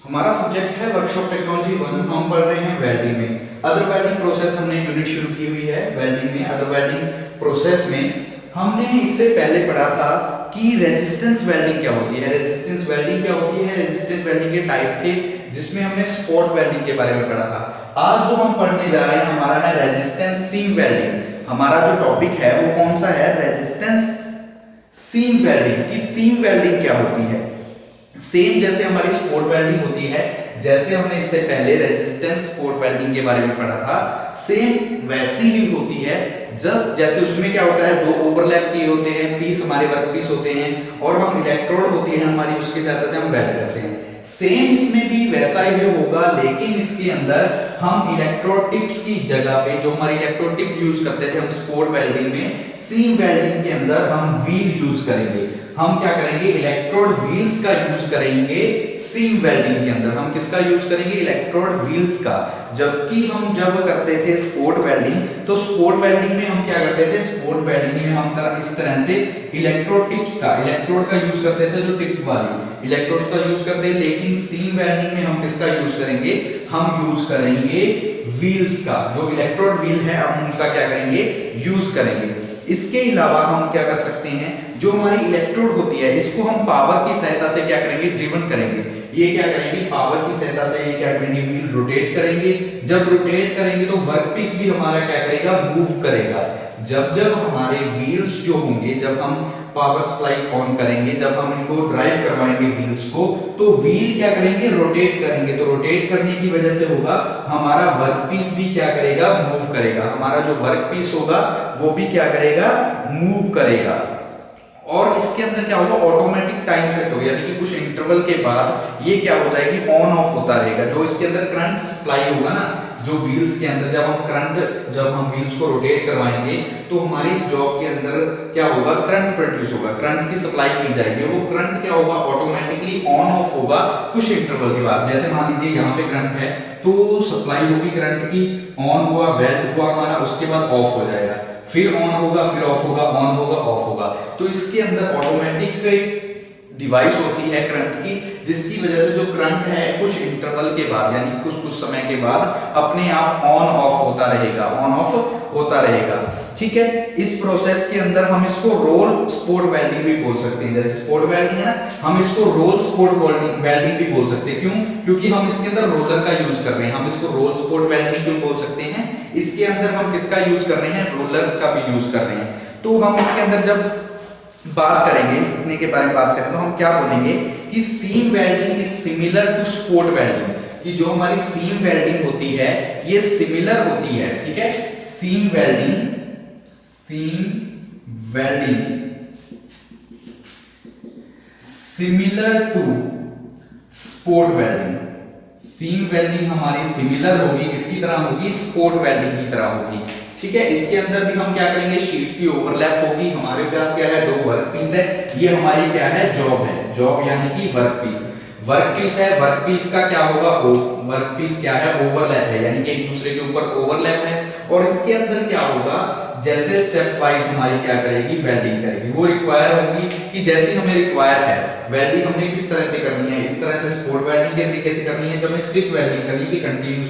हमारा सब्जेक्ट है workshop technology 1। हम पढ़ रहे हैं वेल्डिंग में। अदर वेल्डिंग प्रोसेस हमने यूनिट शुरू की हुई है वेल्डिंग में। अदर वेल्डिंग प्रोसेस में हमने इससे पहले पढ़ा था कि रेजिस्टेंस वेल्डिंग क्या होती है। रेजिस्टेंस वेल्डिंग क्या होती है, रेजिस्टेंस वेल्डिंग के टाइप थे जिसमें हमने स्पॉट वेल्डिंग के बारे में पढ़ा था। आज जो हम पढ़ने जा रहे हैं हमारा है रेजिस्टेंस सीम वेल्डिंग। हमारा जो टॉपिक है वो कौन सा है, रेजिस्टेंस सीम वेल्डिंग। की सीम वेल्डिंग क्या होती है, सेम जैसे हमारी स्पॉट वेल्डिंग होती है, जैसे हमने इससे पहले रेजिस्टेंस स्पॉट वेल्डिंग के बारे में पढ़ा था, सेम वैसी ही होती है। जस्ट जैसे उसमें क्या होता है, दो ओवरलैप किए होते हैं पीस, हमारे वर्क पीस होते हैं, और हम इलेक्ट्रोड होती है हमारी, उसके साथ से हम वेल्ड करते हैं। सेम इसमें भी वैसा ही होगा, लेकिन इसके अंदर हम इलेक्ट्रोड टिप्स की जगह पे जो हमारी इलेक्ट्रोड टिप यूज करते थे हम स्पॉट वेल्डिंग में, सीम वेल्डिंग के अंदर हम व्हील यूज करेंगे। हम क्या करेंगे, इलेक्ट्रोड व्हील्स का यूज करेंगे सीम वेल्डिंग के अंदर। हम किसका यूज करेंगे, इलेक्ट्रोड व्हील्स का। जबकि हम जब करते थे स्पॉट वेल्डिंग, तो स्पॉट वेल्डिंग में हम क्या करते थे, स्पॉट वेल्डिंग में हम इस तरह से इलेक्ट्रोड टिप्स का, इलेक्ट्रोड का यूज करते थे, जो टिप वाली इलेक्ट्रोड का यूज करते हैं। लेकिन सीम वेल्डिंग में हम किसका यूज करेंगे, हम यूज करेंगे व्हील्स का। जो इलेक्ट्रोड व्हील है हम उनका क्या करेंगे, यूज करेंगे। इसके अलावा हम क्या कर सकते हैं, जो हमारी इलेक्ट्रोड होती है इसको हम पावर की सहायता से क्या करेंगे, ड्रिवन करेंगे। ये क्या करेंगे, पावर की सहायता से ये क्या करेंगे, व्हील रोटेट करेंगे। जब रोटेट करेंगे तो वर्कपीस भी हमारा क्या करेगा, मूव करेगा। जब जब हमारे व्हील्स जो होंगे, जब हम पावर सप्लाई ऑन करेंगे, जब हम इनको ड्राइव करवाएंगे व्हील्स को, तो व्हील क्या करेंगे, रोटेट करेंगे। तो रोटेट करने की वजह से होगा हमारा वर्कपीस भी क्या करेगा, मूव करेगा। हमारा जो वर्कपीस होगा वो भी क्या करेगा, मूव करेगा। और इसके अंदर क्या होगा, ऑटोमेटिक टाइम सेट होगा, यानी कि कुछ इंटरवल के बाद ये क्या हो जाएगी, ऑन ऑफ होता रहेगा। जो इसके अंदर करंट सप्लाई होगा ना, जो व्हील्स के अंदर जब हम व्हील्स को रोटेट करवाएंगे तो हमारी इस जॉब के अंदर क्या होगा, करंट प्रोड्यूस होगा, करंट की सप्लाई की जाएगी। वो करंट क्या होगा, ऑटोमेटिकली ऑन ऑफ होगा कुछ इंटरवल के बाद। जैसे मान लीजिए यहाँ पे करंट है तो सप्लाई होगी करंट की, ऑन हुआ, वेल्ड हुआ हमारा, उसके बाद ऑफ हो जाएगा, फिर ऑन होगा, फिर ऑफ होगा, ऑन होगा, ऑफ होगा। तो इसके अंदर ऑटोमेटिक डिवाइस होती है करंट की, जिसकी वजह से जो करंट है कुछ इंटरवल के बाद, यानी कुछ समय के बाद अपने आप ऑन ऑफ होता रहेगा, ऑन ऑफ होता रहेगा। ठीक है, इस प्रोसेस के अंदर हम इसको रोल स्पॉट वेल्डिंग भी बोल सकते हैं। जैसे स्पॉट वेल्डिंग है ना, हम इसको रोल स्पॉट वेल्डिंग भी बोल सकते हैं। क्यों, क्योंकि हम इसके अंदर रोलर का यूज कर रहे हैं। हम इसको रोल स्पॉट वेल्डिंग क्यों बोल सकते हैं, इसके अंदर हम किसका यूज कर रहे हैं, रोलर्स का भी यूज कर रहे हैं। तो हम इसके अंदर जब बात करेंगे, लिखने के बारे में बात करें, तो हम क्या बोलेंगे कि seam welding is similar to spot welding. कि जो हमारी सीम वेल्डिंग होती है ये सिमिलर होती है। ठीक है, seam welding similar to spot welding. Seam welding हमारी सिमिलर होगी, किसकी तरह होगी, स्पॉट वेल्डिंग की तरह होगी। ठीक है, इसके अंदर भी हम क्या करेंगे, शीट की ओवरलैप होगी। हमारे पास क्या है, दो वर्कपीस है, ये हमारी क्या है, जॉब है, जॉब यानी कि वर्कपीस। वर्कपीस है, वर्कपीस का क्या होगा, वर्कपीस क्या है, ओवरलैप है, यानी कि एक दूसरे के ऊपर ओवरलैप है। और इसके अंदर क्या होगा, जैसे स्टेप वाइज हमारी क्या करेगी, वेल्डिंग करेगी। वो रिक्वायर होगी कि जैसे हमें रिक्वायर है वेल्डिंग हमने किस तरह से करनी है, इस तरह से स्पॉट वेल्डिंग के तरीके से करनी है, जब हमें स्टिच वेल्डिंग करनी है, कंटिन्यूस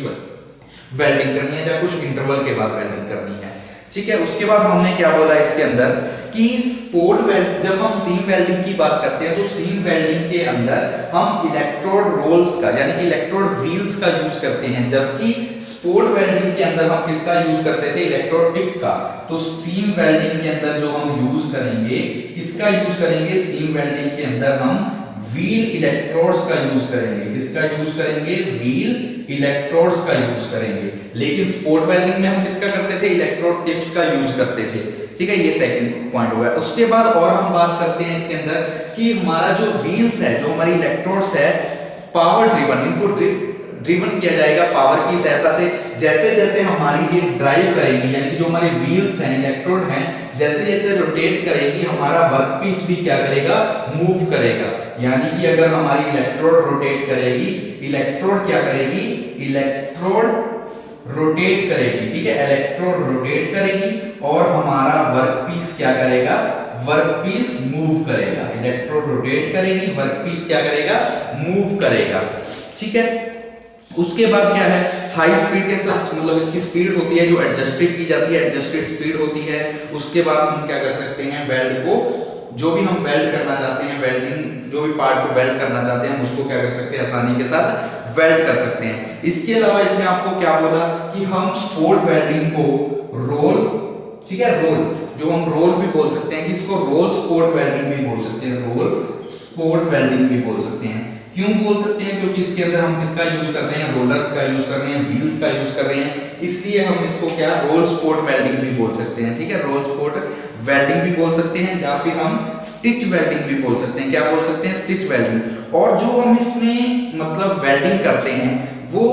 वेल्डिंग करनी है, या कुछ इंटरवल के बाद वेल्डिंग करनी है। ठीक है, उसके बाद हमने क्या बोला इसके अंदर कि स्पॉट वेल्ड, जब हम सीम वेल्डिंग की बात करते हैं तो सीम वेल्डिंग के अंदर हम इलेक्ट्रोड रोल्स का, यानी कि इलेक्ट्रोड व्हील्स का यूज करते हैं। जबकि स्पॉट वेल्डिंग के अंदर हम किसका यूज करते थे, इलेक्ट्रोड टिप का। तो सीम वेल्डिंग के अंदर जो हम यूज करेंगे, किसका यूज करेंगे, सीम वेल्डिंग के अंदर हम व्हील इलेक्ट्रोड्स का यूज करेंगे। किसका यूज करेंगे, व्हील इलेक्ट्रोड्स का यूज करेंगे। लेकिन स्पॉट वेल्डिंग में हम किसका करते थे, इलेक्ट्रोड टिप्स का यूज करते थे। ठीक है, ये सेकंड पॉइंट हो गया। उसके बाद और हम बात करते हैं इसके अंदर कि हमारा जो व्हील्स है, जो हमारी इलेक्ट्रोड्स है, पावर ड्रिवन, इनको ड्रिवन किया जाएगा पावर की सहायता से। जैसे जैसे हमारी ये ड्राइव करेंगी, यानी कि जो हमारे व्हील्स हैं, इलेक्ट्रोड हैं, जैसे जैसे रोटेट करेंगी हमारा वर्कपीस भी क्या करेगा, मूव करेगा। यानी कि अगर हमारी इलेक्ट्रोड रोटेट करेगी, इलेक्ट्रोड क्या करेगी, इलेक्ट्रोड रोटेट करेगी। ठीक है, इलेक्ट्रोड रोटेट करेगी और हमारा वर्कपीस क्या करेगा, वर्कपीस मूव करेगा। इलेक्ट्रोड रोटेट करेगी, वर्कपीस क्या करेगा, मूव करेगा। ठीक है। उसके बाद क्या है, हाई स्पीड के साथ मतलब इसकी स्पीड होती है जो एडजस्टेड की जाती है, एडजस्टेड स्पीड होती है। उसके बाद हम क्या कर सकते हैं, वेल्ड को जो भी हम वेल्ड करना चाहते हैं, वेल्डिंग जो भी पार्ट को वेल्ड करना चाहते हैं हम उसको क्या कर सकते हैं, आसानी के साथ वेल्ड कर सकते हैं। इसके अलावा इसमें आपको क्या बोला कि हम स्पोर्ट वेल्डिंग को रोल, ठीक है, रोल जो हम रोल भी बोल सकते हैं कि इसको रोल स्पोर्ट वेल्डिंग भी बोल सकते हैं, रोल स्पोर्ट वेल्डिंग भी बोल सकते हैं। क्यों बोल सकते हैं, क्योंकि इसके अंदर हम किसका यूज कर रहे हैं, रोलर्स का यूज कर रहे हैं, व्हील्स का यूज कर रहे हैं, इसलिए हम इसको क्या रोल स्पोर्ट वेल्डिंग भी बोल सकते हैं। ठीक है, रोल स्पोर्ट वेल्डिंग भी बोल सकते हैं, या फिर हम स्टिच वेल्डिंग भी बोल सकते हैं। क्या बोल सकते हैं, स्टिच वेल्डिंग। और जो हम इसमें मतलब वेल्डिंग करते हैं वो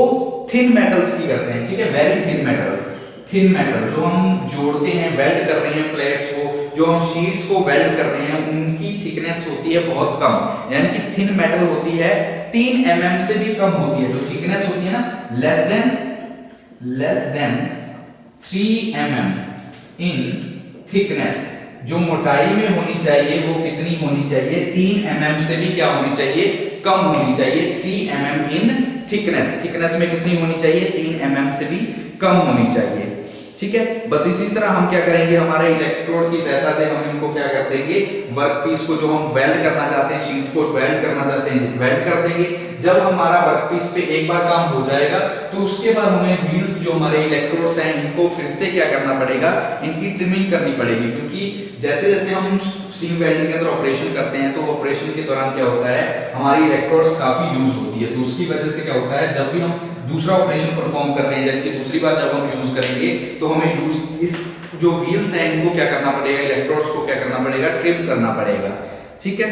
थिन मेटल्स की करते हैं। ठीक है, very thin metals, thin metal जो हम जोड़ते हैं, वेल्ड कर रहे हैं प्लेट्स को, जो हम शीट्स को वेल्ड कर रहे हैं उनकी थिकनेस होती है बहुत कम, यानी कि थिन मेटल होती है 3 mm से भी कम होती है। जो थिकनेस होती है ना, लेस देन 3 mm इन थिकनेस, जो मोटाई में होनी चाहिए वो कितनी होनी चाहिए, 3 mm से भी क्या होनी चाहिए, कम होनी चाहिए। 3 mm इन थिकनेस, थिकनेस में कितनी होनी चाहिए, 3 mm से भी कम होनी चाहिए। ठीक है, बस इसी तरह हम क्या करेंगे, हमारे इलेक्ट्रोड की सहायता से हम इनको क्या कर देंगे, वर्कपीस को जो हम वेल्ड करना चाहते हैं, शीट को वेल्ड करना चाहते हैं, वेल्ड कर देंगे। जब हमारा वर्कपीस पे एक बार काम हो जाएगा तो उसके बाद हमें व्हील्स जो हमारे इलेक्ट्रोड्स हैं इनको फिर से क्या करना पड़ेगा, इनकी ट्रिमिंग करनी पड़ेगी। क्योंकि जैसे जैसे हम सीम वेल्डिंग के अंदर ऑपरेशन करते हैं तो ऑपरेशन के दौरान क्या होता है, हमारी इलेक्ट्रोड्स काफी यूज होती है, तो उसकी वजह से क्या होता है, जब भी हम दूसरा ऑपरेशन परफॉर्म कर रहे हैं, जबकि दूसरी बार जब हम यूज करेंगे तो हमें यूज इस जो व्हील्स हैं इनको क्या करना पड़ेगा, इलेक्ट्रोड्स को क्या करना पड़ेगा, ट्रिम करना पड़ेगा। ठीक है,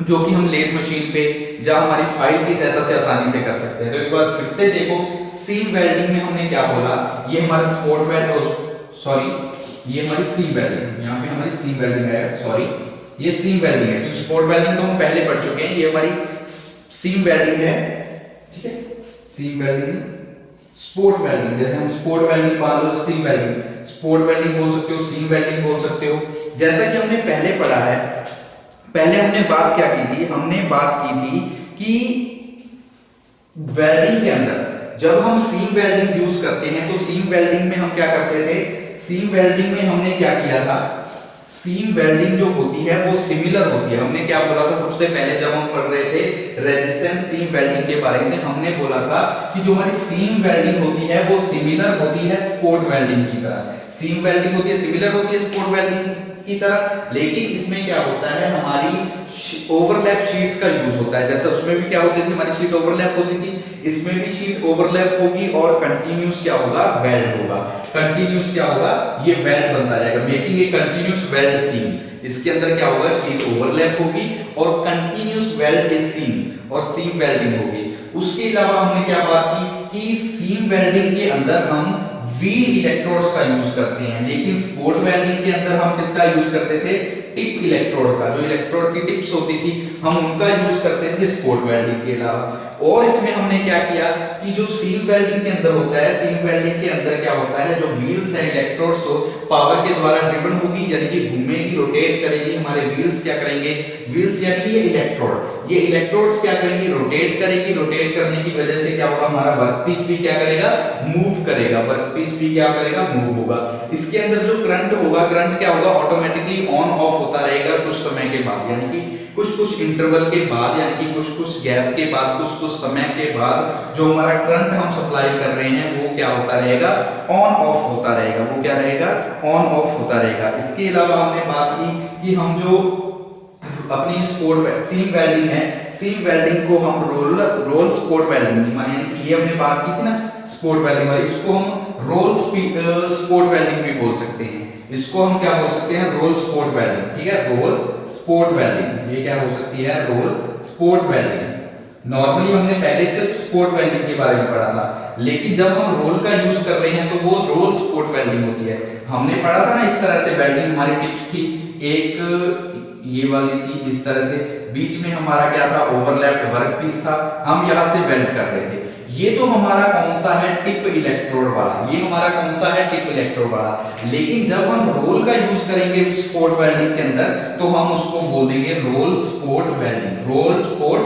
जो कि हम लेथ मशीन पे या हमारी फाइल की सहायता से आसानी से कर सकते हैं। तो एक बार फिर से देखो, सीम वेल्डिंग में हमने क्या बोला, ये हमारा स्पोर्ट वेल्ड, सॉरी ये हमारी सीम वेल्डिंग, यहाँ पे हमारी सीम वेल्डिंग है, सॉरी ये सीम वेल्डिंग है, क्योंकि स्पोर्ट वेल्डिंग तो हम पहले पढ़ चुके हैं, ये हमारी सीम वेल्डिंग है। ठीक है, सीम वेल्डिंग, स्पोर्ट वेल्डिंग, जैसे हम स्पोर्ट वेल्डिंग मान लो, सीम वेल्डिंग, स्पोर्ट वेल्डिंग बोल सकते हो, सीम वेल्डिंग बोल सकते हो। जैसा कि हमने पहले पढ़ा है, पहले हमने बात क्या की थी, हमने बात की थी कि वेल्डिंग के अंदर जब हम सीम वेल्डिंग यूज करते हैं तो सीम वेल्डिंग में हम क्या करते थे, सीम वेल्डिंग में हमने क्या किया था, सीम वेल्डिंग जो होती है वो सिमिलर होती है। हमने क्या बोला था सबसे पहले जब हम पढ़ रहे थे रेजिस्टेंस सीम वेल्डिंग के बारे में, हमने बोला था कि जो हमारी सीम वेल्डिंग होती है वो सिमिलर होती है स्पोर्ट वेल्डिंग की तरह। सीम वेल्डिंग होती है, सिमिलर होती है स्पोर्ट वेल्डिंग की तरह, लेकिन इसमें क्या होता है, हमारी ओवरलैप शीट्स का यूज होता है। जैसे उसमें भी क्या होती थी, हमारी शीट ओवरलैप होती थी, इसमें भी शीट ओवरलैप होगी और कंटिन्यूस क्या होगा, वेल्ड होगा। कंटिन्यूस क्या होगा, ये वेल्ड बनता जाएगा, मेकिंग ए कंटिन्यूस वेल्ड सीम। इसके अंदर क्या होगा, शीट ओवरलैप होगी और कंटिन्यूस वेल्ड ए सीम और सीम वेल्डिंग होगी। उसके अलावा हमने क्या बात की कि सीम वेल्डिंग के अंदर हम व्हील इलेक्ट्रोड्स का यूज करते हैं, लेकिन स्पोर्ट वेल्डिंग के अंदर हम किसका यूज करते थे, टिप इलेक्ट्रोड का, जो इलेक्ट्रोड की टिप्स होती थी हम उनका यूज करते थे स्पोर्ट वेल्डिंग के अलावा। और इसमें हमने क्या किया कि जो सीम वेल्डिंग के अंदर होता है, सीम वेल्डिंग के अंदर क्या होता है, जो व्हील्स है इलेक्ट्रोड्स हो पावर के द्वारा ड्रिवन होगी, यानी कि घूमेगी, रोटेट करेगी। हमारे व्हील्स क्या करेंगे, व्हील्स यानी कि ये इलेक्ट्रोड, ये इलेक्ट्रोड्स क्या करेंगी, रोटेट करेगी। रोटेट करने की वजह से क्या होगा, हमारा वर्कपीस भी क्या करेगा, मूव करेगा, वर्कपीस भी क्या करेगा, मूव होगा। इसके अंदर जो करंट होगा, करंट क्या होगा, ऑटोमेटिकली ऑन ऑफ होता रहेगा कुछ समय के बाद, यानी कि कुछ इंटरवल के बाद, यानी कि कुछ गैप के बाद, कुछ समय के बाद जो हमारा करंट हम सप्लाई कर रहे हैं वो क्या होता रहेगा, ऑन ऑफ होता रहेगा। वो क्या रहेगा, ऑन ऑफ होता रहेगा। इसके अलावा हमने बात की कि हम जो अपनी स्पोर्ट सीम वेल्डिंग है, सीम वेल्डिंग को हम रोल स्पोर्ट वेल्डिंग, माने ये हमने बात की थी ना स्पोर्ट वेल्डिंग वाली, इसको हम रोल स्पोर्ट वेल्डिंग भी बोल सकते हैं। इसको हम क्या बोल सकते हैं, रोल स्पोर्ट वेल्डिंग। ठीक है, रोल स्पोर्ट वेल्डिंग, ये क्या हो सकती है, रोल स्पोर्ट वेल्डिंग। नॉर्मली हमने पहले सिर्फ स्पोर्ट वेल्डिंग के बारे में पढ़ा था, लेकिन जब हम रोल का यूज कर रहे हैं तो वो रोल स्पोर्ट वेल्डिंग होती है। हमने पढ़ा था ना इस तरह से वेल्डिंग, हमारी टिप्स थी, एक ये वाली थी इस तरह से, बीच में हमारा क्या था, ओवरलैप्ड वर्कपीस था, हम यहां से वेल्ड कर रहे थे। ये तो हमारा कौन सा है, टिप इलेक्ट्रोड वाला, ये हमारा कौन सा है, टिप इलेक्ट्रोड वाला। लेकिन जब हम रोल का यूज करेंगे स्पोर्ट वेल्डिंग के अंदर तो हम उसको बोल देंगे roll sport welding, roll sport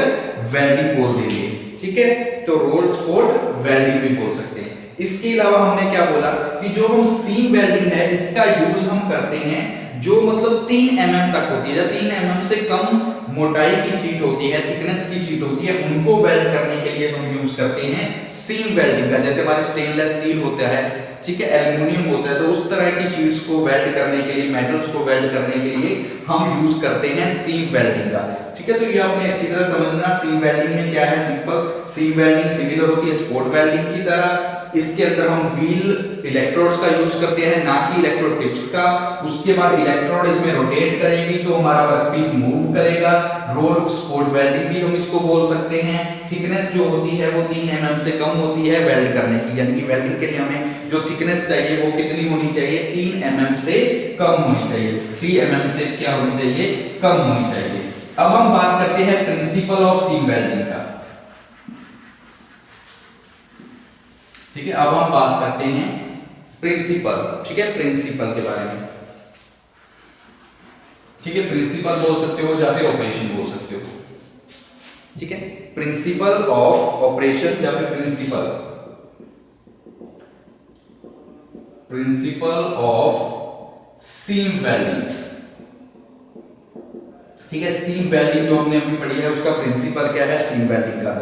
welding बोल देंगे। ठीक है, तो रोल स्पोर्ट वेल्डिंग भी बोल सकते हैं। इसके अलावा हमने क्या बोला कि जो हम सीम वेल्डिंग है इसका यूज हम करते हैं जो मतलब 3 mm तक होती है, या 3 mm से कम मोटाई की शीट होती है, थिकनेस की शीट होती है, उनको वेल्ड करने के लिए हम यूज करते हैं सीम वेल्डिंग का। जैसे हमारे स्टेनलेस स्टील होता है, ठीक है, एल्युमिनियम होता है, तो उस तरह की शीट्स को वेल्ड करने के लिए, मेटल्स को वेल्ड करने के लिए हम यूज करते हैं सीम वेल्डिंग का। ठीक है, तो ये आपने अच्छी तरह समझना सीम वेल्डिंग में क्या है। सिंपल सीम वेल्डिंग सिमिलर होती है स्पॉट वेल्डिंग की तरह। इसके अंदर हम व्हील इलेक्ट्रोड्स का यूज करते हैं, ना कि इलेक्ट्रोड टिप्स का। उसके बाद इलेक्ट्रोड इसमें रोटेट करेगी तो हमारा वर्कपीस मूव करेगा। रोल स्पॉट वेल्डिंग भी हम इसको बोल सकते हैं। थिकनेस जो होती है वो 3 mm से कम होती है वेल्ड करने की, यानी कि वेल्डिंग के लिए हमें जो थिकनेस चाहिए वो कितनी होनी चाहिए, 3 mm से कम होनी चाहिए, 3 mm से क्या होनी चाहिए, कम होनी चाहिए। अब हम बात करते हैं प्रिंसिपल ऑफ सीम वेल्डिंग का। ठीक है, अब हम बात करते हैं प्रिंसिपल, ठीक है, प्रिंसिपल के बारे में। ठीक है, प्रिंसिपल बोल सकते हो या फिर ऑपरेशन बोल सकते हो। ठीक है, प्रिंसिपल ऑफ ऑपरेशन या फिर प्रिंसिपल ऑफ सीम वेल्डिंग। ठीक है, सीम वेल्डिंग जो हमने अभी पढ़ी है उसका प्रिंसिपल क्या है, सीम वेल्डिंग का।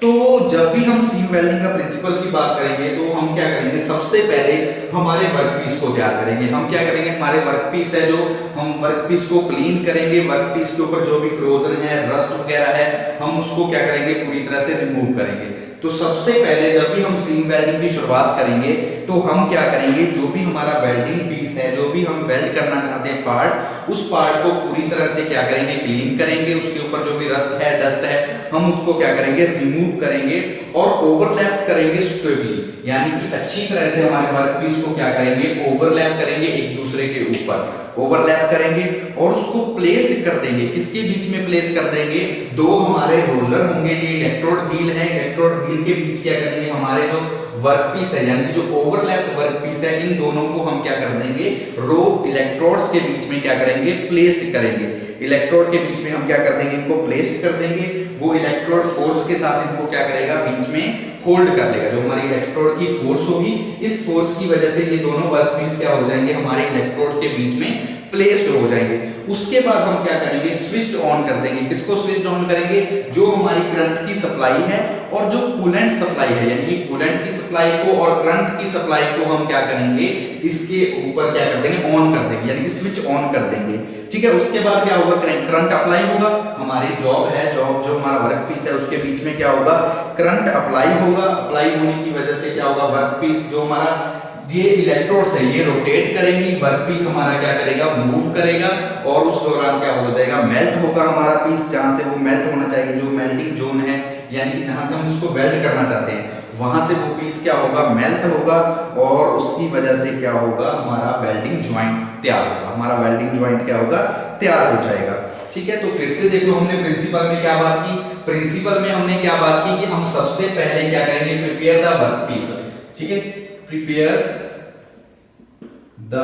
तो जब भी हम सीम वेल्डिंग का प्रिंसिपल की बात करेंगे तो हम क्या करेंगे, सबसे पहले हमारे वर्कपीस को तैयार करेंगे। हम क्या करेंगे, हमारे वर्कपीस है जो, हम वर्कपीस को क्लीन करेंगे। वर्कपीस के ऊपर जो भी क्रोजन है, रस्ट वगैरह है, हम उसको क्या करेंगे, पूरी तरह से रिमूव करेंगे। तो सबसे पहले जब भी हम सीम वेल्डिंग की शुरुआत करेंगे तो हम क्या करेंगे, जो भी हमारा वेल्डिंग पीस है, जो भी हम वेल्ड करना चाहते हैं पार्ट, उस पार्ट को पूरी तरह से क्या करेंगे, क्लीन करेंगे। उसके ऊपर जो भी रस्ट है, डस्ट है, हम उसको क्या करेंगे, रिमूव करेंगे और ओवरलैप करेंगे सुटेबली, यानी कि अच्छी तरह से हमारे वर्कपीस को क्या करेंगे, ओवरलैप करेंगे एक दूसरे के ऊपर, ओवरलैप करेंगे और उसको प्लेस्ड कर देंगे। किसके बीच में प्लेस कर देंगे, दो हमारे रोलर होंगे, ये इलेक्ट्रोड व्हील है, इलेक्ट्रोड व्हील के बीच क्या करेंगे, हमारे जो वर्कपीस है यानी कि जो ओवरलैप वर्कपीस है, इन दोनों को हम क्या कर देंगे, रो इलेक्ट्रोड्स के बीच में क्या करेंगे, प्लेस्ड करेंगे। इलेक्ट्रोड के बीच में हम क्या कर देंगे, इनको प्लेस्ड कर देंगे। वो इलेक्ट्रोड फोर्स के साथ इनको क्या करेगा, बीच में होल्ड कर लेगा। जो हमारी इलेक्ट्रोड की फोर्स होगी, इस फोर्स की वजह से ये दोनों वर्कपीस क्या हो जाएंगे, हमारे इलेक्ट्रोड के बीच में प्लेस्ड हो जाएंगे। उसके बाद हम क्या करेंगे, स्विच ऑन कर देंगे। किसको स्विच ऑन करेंगे, जो हमारी करंट की सप्लाई है और जो कूलेंट सप्लाई है, यानी कि कूलेंट की सप्लाई को और करंट की सप्लाई को हम क्या करेंगे, इसके ऊपर क्या कर देंगे, ऑन कर देंगे, यानी कि स्विच ऑन कर देंगे। ठीक है, उसके बाद क्या होगा, करंट अप्लाई होगा। हमारी जॉब है, जॉब जो हमारा वर्कपीस है उसके बीच में क्या होगा, करंट अप्लाई होगा। अप्लाई होने की वजह से क्या होगा, वर्कपीस जो हमारा ये इलेक्ट्रोड्स है ये रोटेट करेंगी, वर्कपीस हमारा क्या करेगा, मूव करेगा और उस दौरान क्या हो जाएगा, मेल्ट होगा हमारा पीस, जहां से वो मेल्ट होना चाहिए, जो मेल्टिंग जोन है, यानी कि जहां से हम उसको वेल्ड करना चाहते हैं, वहां से वो पीस क्या होगा, मेल्ट होगा और उसकी वजह से क्या होगा, हमारा वेल्डिंग ज्वाइंट तैयार होगा। हमारा वेल्डिंग ज्वाइंट क्या होगा, तैयार हो जाएगा। ठीक है, तो फिर से देखो हमने प्रिंसिपल में क्या बात की, प्रिंसिपल में हमने क्या बात की कि हम सबसे पहले क्या करेंगे, प्रिपेयर द वर्कपीस। ठीक है, प्रिपेयर द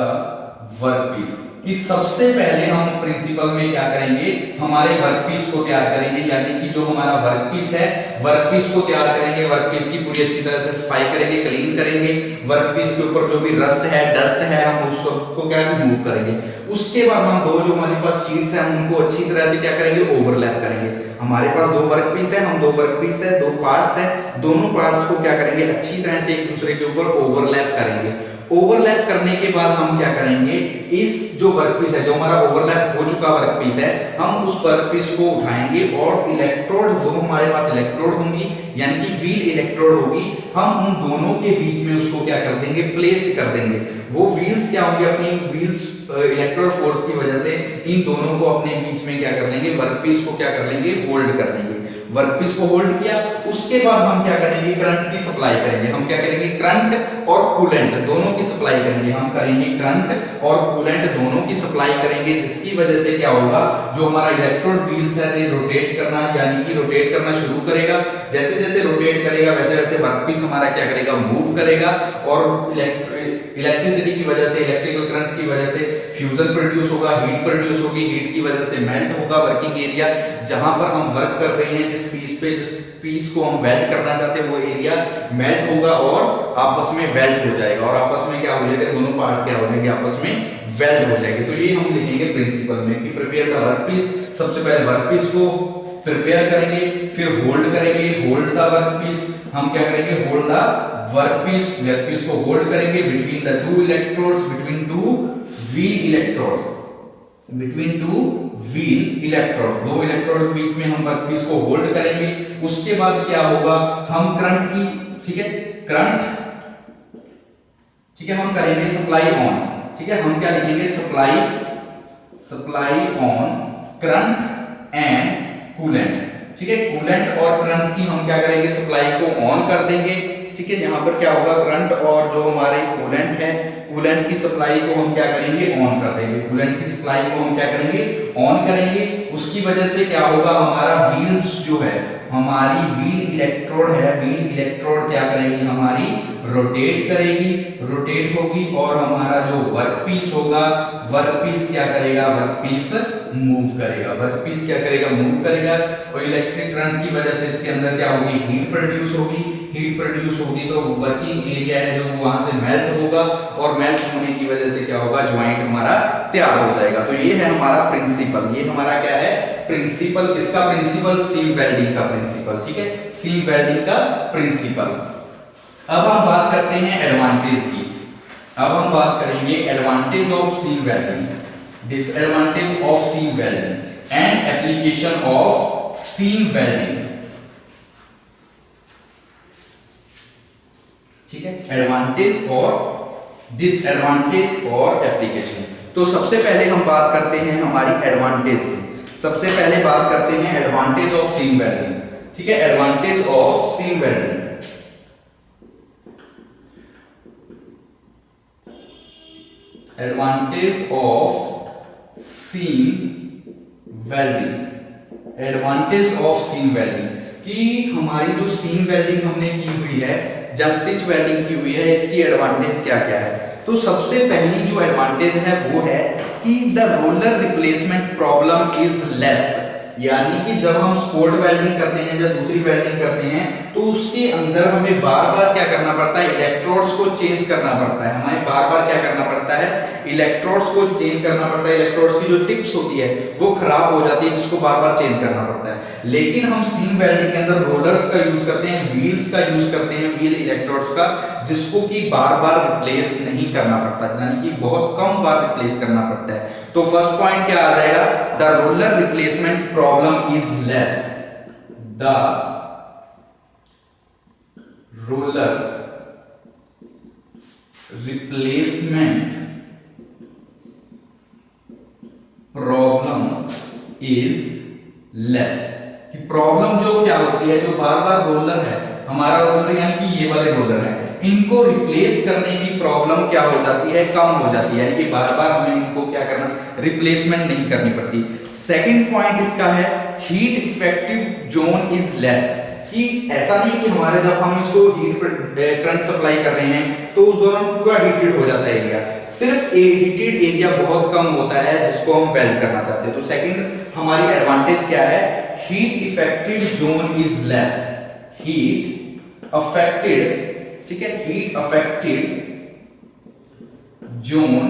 वर्कपीस, कि सबसे पहले हम प्रिंसिपल में क्या करेंगे, हमारे वर्कपीस को तैयार करेंगे, यानी कि जो हमारा वर्कपीस है, वर्कपीस को तैयार करेंगे। वर्कपीस की पूरी अच्छी तरह से सफाई करेंगे, क्लीन करेंगे। वर्कपीस के ऊपर जो भी रस्ट है, डस्ट है, हम उसको क्या रिमूव करेंगे। उसके बाद हम दो जो हमारे पास शीट्स हैं उनको अच्छी तरह से क्या करेंगे, ओवरलैप करेंगे। हमारे पास दो वर्कपीस है, हम दो वर्कपीस है, दो पार्ट्स है, दोनों पार्ट्स को क्या करेंगे, अच्छी तरह से एक दूसरे के ऊपर ओवरलैप करेंगे। ओवरलैप करने के बाद हम क्या करेंगे, इस जो वर्कपीस है, जो हमारा ओवरलैप हो चुका वर्कपीस है, हम उस वर्कपीस को उठाएंगे और इलेक्ट्रोड जो हमारे पास इलेक्ट्रोड होंगी, यानी कि व्हील इलेक्ट्रोड होगी, हम उन दोनों के बीच में उसको क्या कर देंगे, प्लेस्ड कर देंगे। वो व्हील्स क्या होंगे, अपनी व्हील्स इलेक्ट्रोड फोर्स की वजह से इन दोनों को अपने बीच में क्या कर लेंगे, वर्कपीस को क्या कर लेंगे, होल्ड कर लेंगे। वर्कपीस को होल्ड किया, उसके बाद हम क्या करेंगे, करंट की सप्लाई करेंगे। हम क्या करेंगे, करंट और कूलेंट दोनों की सप्लाई करेंगे। हम करेंगे करंट और कूलेंट दोनों की सप्लाई करेंगे, जिसकी वजह से क्या होगा, जो हमारा इलेक्ट्रोड व्हील्स है ये रोटेट करना, यानी कि रोटेट करना शुरू करेगा। जैसे जैसे रोटेट करेगा वैसे वैसे वर्कपीस हमारा क्या करेगा, मूव करेगा और इलेक्ट्रिसिटी की वजह से, इलेक्ट्रिकल करंट की वजह से फ्यूजन प्रोड्यूस होगा, हीट प्रोड्यूस होगी, हीट की वजह से मेल्ट होगा वर्किंग एरिया, जहां पर हम वर्क कर रहे हैं, जिस पीस पे, जिस पीस को हम वेल्ड करना चाहते हैं वो एरिया मेल्ट होगा और आपस में वेल्ड हो जाएगा, और आपस में क्या हो जाएगा, दोनों पार्ट क्या हो जाएंगे, आपस में वेल्ड हो जाएंगे। तो ये हम लिखेंगे प्रिंसिपल में कि प्रिपेयर द वर्कपीस। सबसे पहले वर्कपीस को प्रिपेयर करेंगे, फिर होल्ड करेंगे, होल्ड द वर्कपीस। हम क्या करेंगे, होल्ड द वर्कपीस, वर्कपीस को होल्ड करेंगे between the two electrodes, between two wheel electrodes, between two wheel electrode, दो इलेक्ट्रोड के बीच में हम वर्कपीस को होल्ड करेंगे। उसके बाद क्या होगा, हम करंट की, ठीक है, करंट, ठीक है, हम करेंगे सप्लाई ऑन, ठीक है, हम क्या लिखेंगे, supply, supply on current and coolant, ठीक है, कूलेंट और करंट की हम क्या करेंगे, सप्लाई को ऑन कर देंगे, ठीक है। यहाँ पर क्या होगा, करंट और जो हमारे कूलेंट है, कूलेंट की सप्लाई को हम क्या करेंगे, ऑन कर देंगे, कूलेंट की सप्लाई को हम क्या करेंगे, ऑन करेंगे। उसकी वजह से क्या होगा, हमारा व्हील्स जो है, हमारी व्हील इलेक्ट्रोड है, व्हील इलेक्ट्रोड क्या करेगी, हमारी रोटेट करेगी, रोटेट होगी, और हमारा जो वर्कपीस होगा, वर्कपीस क्या करेगा, वर्कपीस मूव करेगा, वर्कपीस क्या करेगा, मूव करेगा। और इलेक्ट्रिक करंट की वजह से इसके अंदर क्या होगी, हीट प्रोड्यूस होगी, हीट प्रोड्यूस होगी तो वर्किंग एरिया है जो वहां से मेल्ट होगा, और मेल्ट होने की वजह से क्या होगा, ज्वाइंट हमारा तैयार हो जाएगा। तो ये है हमारा प्रिंसिपल, ये हमारा क्या है, प्रिंसिपल। किसका प्रिंसिपल, सीम वेल्डिंग का प्रिंसिपल, ठीक है, सीम वेल्डिंग का प्रिंसिपल। अब हम बात करते हैं एडवांटेज की। अब हम बात करेंगे advantage of seam welding, disadvantage of seam welding and application of seam welding, ठीक है, एडवांटेज और डिसएडवांटेज और एप्लीकेशन। तो सबसे पहले हम बात करते हैं हमारी एडवांटेज की। सबसे पहले बात करते हैं एडवांटेज ऑफ सीम वेल्डिंग, ठीक है, advantage of seam welding. Advantage of seam welding, advantage of seam welding कि हमारी जो सीम वेल्डिंग हमने की हुई है, जस्ट स्टिच वेल्डिंग की हुई है, इसकी एडवांटेज क्या क्या है। तो सबसे पहली जो एडवांटेज है वो है कि the roller replacement problem is less, यानी कि जब हम स्पोर्ट वेल्डिंग करते हैं या दूसरी वेल्डिंग करते हैं तो उसके अंदर हमें बार बार क्या करना पड़ता है, इलेक्ट्रोड्स को चेंज करना पड़ता है, हमें बार बार क्या करना पड़ता है, इलेक्ट्रोड्स को चेंज करना पड़ता है। इलेक्ट्रोड्स की जो टिप्स होती है वो खराब हो जाती है, जिसको बार बार चेंज करना पड़ता है। लेकिन हम सीम वेल्डिंग के अंदर रोलर्स का यूज करते हैं, व्हील्स का यूज करते हैं, व्हील इलेक्ट्रोड्स का, जिसको कि बार बार रिप्लेस नहीं करना पड़ता, यानी कि बहुत कम बार रिप्लेस करना पड़ता है। तो फर्स्ट पॉइंट क्या आ जाएगा, the roller replacement problem is less, the roller replacement problem is less. कि प्रॉब्लम जो क्या होती है, जो बार बार रोलर है, हमारा रोलर यानी कि ये वाले रोलर है, इनको रिप्लेस करने की प्रॉब्लम क्या हो जाती है, कम हो जाती है, यानी कि बार बार हमें इनको क्या करना, रिप्लेसमेंट नहीं करनी पड़ती। सेकंड पॉइंट इसका है, heat effective zone is less, कि ऐसा नहीं कि हमारे जब हम इसको हीट करंट सप्लाई कर रहे हैं तो उस दौरान पूरा हीटेड हो जाता है एरिया, सिर्फ हीटेड एरिया बहुत कम होता है जिसको हम वेल्ड करना चाहते हैं। तो सेकंड हमारी एडवांटेज क्या है, heat effective zone is less, heat affected, ठीक है, heat affected zone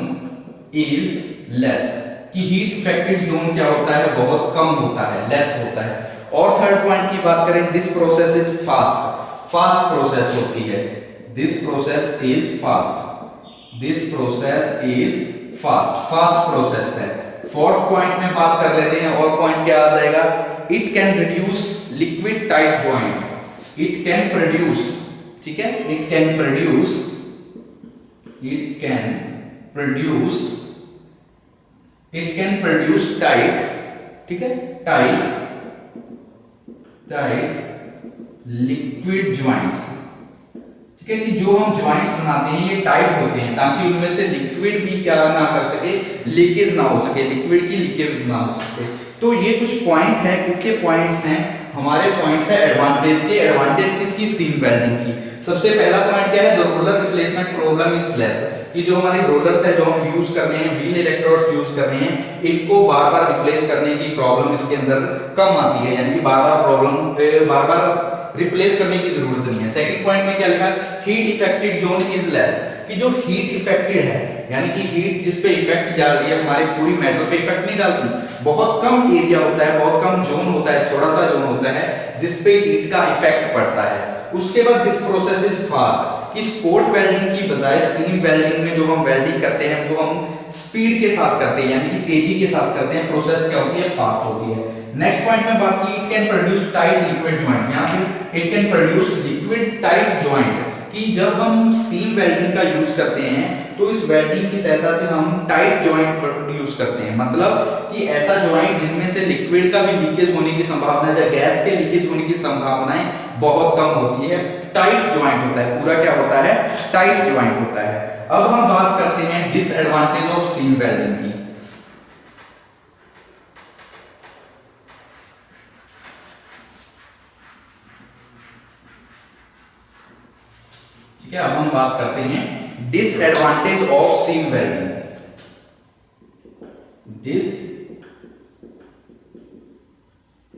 is less, कि हीट इफेक्टेड जोन क्या होता है, बहुत कम होता है, लेस होता है। और थर्ड पॉइंट की बात करें, this process is fast, fast process होती है, this process is fast, this process is fast, fast process है। फोर्थ पॉइंट में बात कर लेते हैं, और पॉइंट क्या आ जाएगा, it can reduce liquid tight joint, it can produce, ठीक है, it can produce, it can produce, it can produce tight, ठीक है, टाइट लिक्विड ज्वाइंट्स, ठीक है, कि जो हम ज्वाइंट्स बनाते हैं ये टाइट होते हैं ताकि उनमें से लिक्विड भी क्या ना कर सके, लीकेज ना हो सके, लिक्विड की लीकेज ना हो सके। तो ये कुछ पॉइंट है, किसके पॉइंट्स हैं, हमारे पॉइंट्स है एडवांटेज के। एडवांटेज किसकी, सीम वेल्डिंग की। सबसे पहला पॉइंट क्या है, the roller replacement problem is less, कि जो हमारे रोलर्स है जो हम यूज कर रहे हैं, व्हील इलेक्ट्रोड्स यूज कर रहे हैं, इनको बार बार रिप्लेस करने की प्रॉब्लम इसके अंदर कम आती है, यानी कि बार बार प्रॉब्लम, बार बार रिप्लेस करने की जरूरत नहीं है। सेकंड पॉइंट में क्या लिखा, heat affected zone is less, कि जो हीट इफेक्टेड है यानी कि हीट जिस पे इफेक्ट डाल रही है हमारी पूरी मेटल पे इफेक्ट नहीं डालती, बहुत कम एरिया होता है, बहुत कम जोन होता है, छोटा सा जोन होता है जिस पे हीट का इफेक्ट पड़ता है। उसके बाद दिस प्रोसेस इज फास्ट, कि स्पोर्ट वेल्डिंग की बजाय सीम वेल्डिंग में जो हम वेल्डिंग करते हैं वो हम स्पीड के साथ करते हैं यानी कि तेजी के साथ करते हैं, प्रोसेस क्या होती है, फास्ट होती है। नेक्स्ट पॉइंट में बात की, it can produce tight liquid joint, यहां पे it can produce liquid tight joint, कि जब हम सीम वेल्डिंग का यूज करते हैं तो इस वेल्डिंग की सहायता से हम टाइट जॉइंट प्रोड्यूस करते हैं, मतलब कि ऐसा जॉइंट जिनमें से लिक्विड का भी लीकेज होने की संभावना या गैस के लीकेज होने की संभावनाएं बहुत कम होती है, टाइट जॉइंट होता है, पूरा क्या होता है, टाइट जॉइंट होता है। अब हम बात करते हैं डिसएडवांटेज ऑफ सीम वेल्डिंग की। ठीक है, अब हम बात करते हैं disadvantage of seam welding.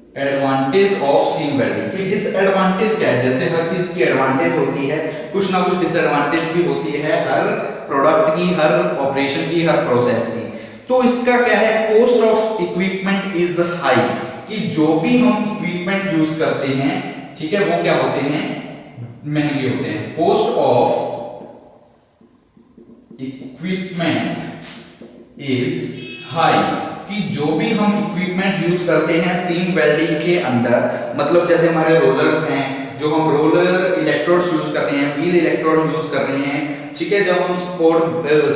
Disadvantage of seam welding, कि डिसएडवांटेज क्या है, जैसे हर चीज की एडवांटेज होती है, कुछ ना कुछ डिसएडवांटेज भी होती है हर प्रोडक्ट की, हर ऑपरेशन की, हर प्रोसेस की। तो इसका क्या है, cost of equipment is high, कि जो भी हम इक्विपमेंट यूज करते हैं, ठीक है, वो क्या होते हैं, महंगे होते हैं। Cost of equipment is high, कि जो भी हम इक्विपमेंट यूज करते हैं सीम वेल्डिंग के अंदर, मतलब जैसे हमारे रोलर्स हैं, जो हम रोलर इलेक्ट्रोड्स यूज कर रहे हैं, व्हील इलेक्ट्रोड यूज कर रहे हैं, ठीक है, जब हम स्पोर्ट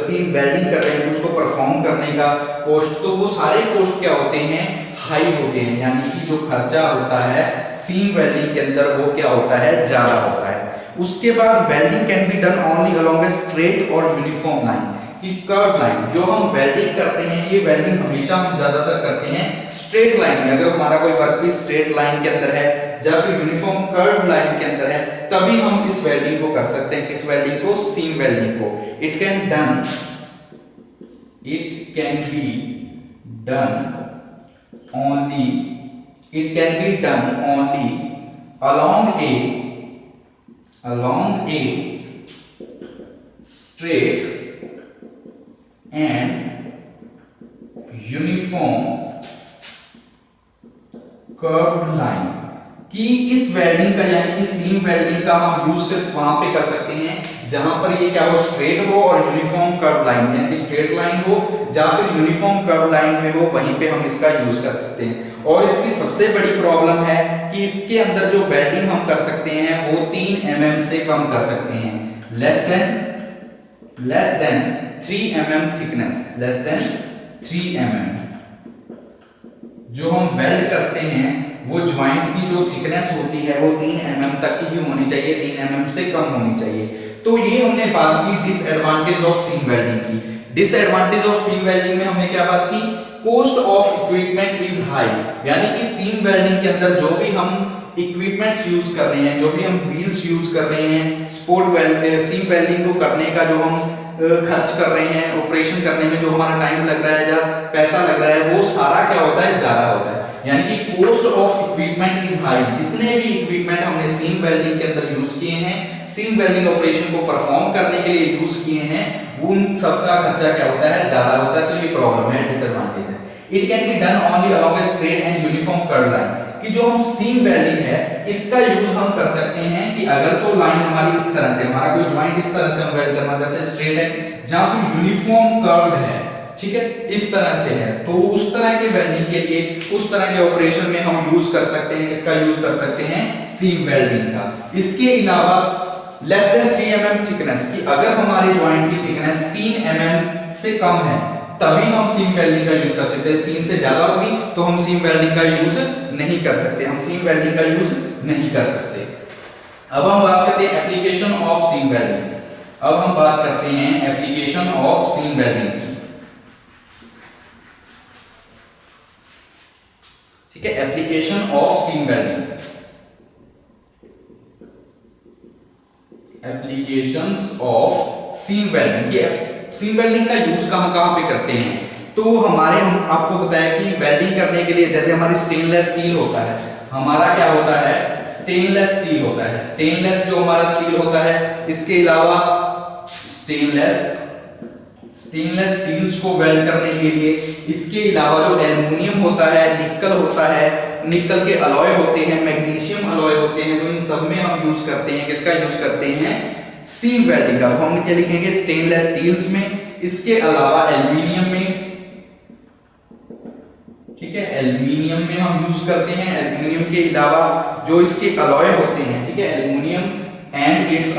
सीम वेल्डिंग कर रहे हैं उसको परफॉर्म करने का कॉस्ट, तो वो सारे कॉस्ट क्या होते हैं, हाई होते हैं, यानी कि जो खर्चा होता है सीम वेल्डिंग के अंदर वो क्या होता है, ज्यादा होता है। उसके बाद welding can be done only along a straight और यूनिफॉर्म लाइन, कि कर्व लाइन जो हम वेल्डिंग करते हैं, ये वेल्डिंग हमेशा हम ज्यादातर करते हैं स्ट्रेट लाइन में, अगर हमारा कोई वर्कपीस स्ट्रेट लाइन के अंदर है या फिर यूनिफॉर्म कर्व लाइन के अंदर है, तभी हम इस वेल्डिंग को कर सकते हैं, किस वेल्डिंग को, सीम वेल्डिंग को। It can be done only along a straight and uniform curved line, कि इस वेल्डिंग का यानी कि सीम वेल्डिंग का हम यूज सिर्फ वहां पे कर सकते हैं जहां पर ये क्या हो, स्ट्रेट हो और यूनिफॉर्म कर्व लाइन, यानी कि स्ट्रेट लाइन हो या फिर यूनिफॉर्म कर्व लाइन में हो, वहीं पे हम इसका यूज कर सकते हैं। और इसकी सबसे बड़ी प्रॉब्लम है कि इसके अंदर जो वेल्डिंग हम कर सकते हैं वो 3 mm से कम कर सकते हैं, less than 3 mm thickness, less than 3 mm। जो हम वेल्ड करते हैं वो ज्वाइंट की जो थिकनेस होती है वो 3 mm तक ही होनी चाहिए, 3 mm से कम होनी चाहिए। तो ये हमने बात की डिसएडवांटेज ऑफ सीम वेल्डिंग की। डिसएडवांटेज ऑफ सीम वेल्डिंग में हमने क्या बात की, cost of equipment is high, यानी कि सीम वेल्डिंग के अंदर जो भी हम इक्विपमेंट्स यूज कर रहे हैं, जो भी हम व्हील्स यूज कर रहे हैं, सीम वेल्डिंग को करने का जो हम खर्च कर रहे हैं, ऑपरेशन करने में जो हमारा टाइम लग रहा है या पैसा लग रहा है, वो सारा क्या होता है, ज्यादा होता है। यानी कि cost of equipment is high, जितने भी इक्विपमेंट हमने सीम वेल्डिंग के अंदर यूज किए हैं, सीम वेल्डिंग ऑपरेशन को परफॉर्म करने के लिए यूज किए हैं, उन सबका खर्चा क्या होता है, ज्यादा होता है। तो ये प्रॉब्लम है, डिसएडवांटेज है। It can be done only along a straight and uniform curve line, कि जो हम सीम वेल्डिंग है इसका यूज हम कर सकते हैं कि अगर तो लाइन हमारी इस तरह से, हमारा कोई ज्वाइंट इस तरह से हम वेल्ड करना चाहते हैं, स्ट्रेट है या फिर यूनिफॉर्म कर्व्ड है, ठीक है, इस तरह से है, तो उस तरह के वेल्डिंग के लिए, उस तरह के ऑपरेशन में हम यूज कर सकते हैं, इसका यूज कर सकते हैं सीम वेल्डिंग का। इसके अलावा लेस देन 3 mm थिकनेस, कि अगर हमारे ज्वाइंट की थिकनेस 3 mm से कम है तभी हम सीम वेल्डिंग का यूज कर सकते हैं, 3 से ज्यादा होगी तो हम सीम वेल्डिंग का यूज नहीं कर सकते, हम सीम वेल्डिंग का यूज नहीं कर सकते। अब हम बात करते हैं एप्लीकेशन ऑफ सीम वेल्डिंग। अब हम बात करते हैं एप्लीकेशन ऑफ सीम वेल्डिंग की, ठीक है, application of seam welding, applications of seam welding. ये सीम वेल्डिंग का यूज कहां-कहां पे करते हैं, तो हमारे आपको बताया कि वेल्डिंग करने के लिए जैसे हमारी स्टेनलेस स्टील होता है, हमारा क्या होता है, स्टेनलेस स्टील होता है। स्टेनलेस जो हमारा स्टील होता है, इसके अलावा स्टेनलेस स्टील्स को वेल्ड करने के लिए इसके अलावा जो एल्युमिनियम होता है, निकल होता है, निकल के अलॉय होते हैं, मैग्नीशियम अलॉय होते हैं, तो इन सब में हम यूज करते हैं, किसका यूज करते हैं, सीम वेल्डिंग का। तो हम क्या लिखेंगे, स्टेनलेस स्टील्स में, इसके अलावा एल्युमिनियम में, ठीक है, एल्युमिनियम में हम यूज करते हैं। एल्युमिनियम के अलावा जो इसके अलॉय होते हैं, ठीक है, एल्युमिनियम एंड इट्स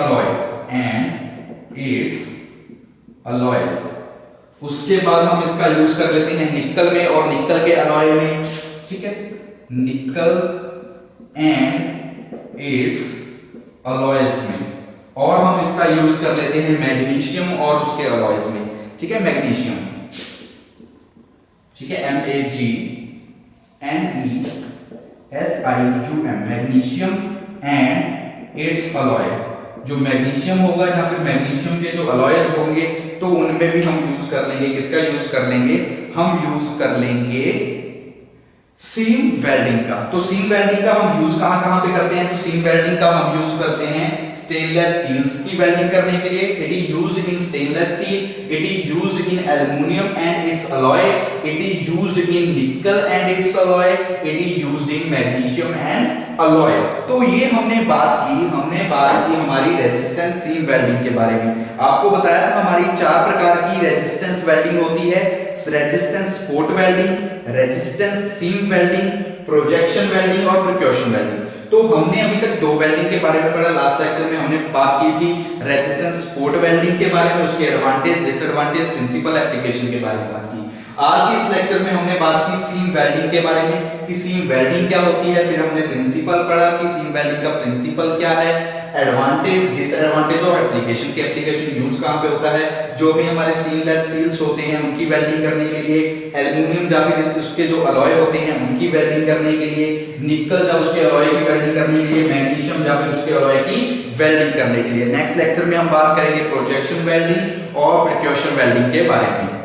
अलॉयज, उसके बाद हम इसका यूज कर लेते हैं निकल में और निकल के अलॉय में, ठीक है, निकल एंड इट्स अलॉयज में, और हम इसका यूज कर लेते हैं मैग्नीशियम और उसके अलॉयज में, ठीक है, मैग्नीशियम, ठीक है, MAGNESIUM, magnesium and it's alloy. जो मैग्नीशियम होगा या फिर मैग्नीशियम के जो अलॉयज होंगे तो उनमें भी हम यूज कर लेंगे, किसका यूज कर लेंगे, हम यूज कर लेंगे सीम वेल्डिंग का। तो सीम वेल्डिंग का हम यूज कहां पे करते हैं, तो सीम वेल्डिंग का हम यूज करते हैं स्टेनलेस स्टील्स की वेल्डिंग करने के लिए। It is used in stainless steel, it is used in aluminium and it's alloy, it is used in निकल and it's alloy, it is used in magnesium and alloy. तो ये हमने बात की हमारी रेजिस्टेंस सीम वेल्डिंग के बारे में। आपको बताया था हमारी 4 प्रकार की रेजिस्टेंस वेल्डिंग होती है, resistance spot welding, resistance seam welding, projection welding और प्रिकॉशन वेल्डिंग। तो हमने अभी तक 2 वेल्डिंग के बारे में पढ़ा। लास्ट लेक्चर में हमने बात की थी रेजिस्टेंस स्पॉट वेल्डिंग के बारे में, उसके एडवांटेज, डिसएडवांटेज, प्रिंसिपल एप्लीकेशन के बारे में बात की। आज के इस लेक्चर में हमने बात की सीम वेल्डिंग के बारे में कि सीम वेल्डिंग क्या होती है, फिर हमने प्रिंसिपल पढ़ा कि सीम वेल्डिंग का प्रिंसिपल क्या है, एडवांटेज, डिसएडवांटेज और एप्लीकेशन के एप्लीकेशन यूज कहां पे होता है। जो भी हमारे स्टेनलेस स्टील्स होते हैं उनकी वेल्डिंग करने के लिए, एल्युमिनियम या फिर उसके जो अलॉय होते हैं उनकी वेल्डिंग करने के लिए, निकल या उसके अलॉय की वेल्डिंग करने के लिए, मैग्नीशियम या फिर उसके अलॉय की वेल्डिंग करने के लिए। नेक्स्ट लेक्चर में हम बात करेंगे प्रोजेक्शन वेल्डिंग और प्रिकॉशन वेल्डिंग के बारे में।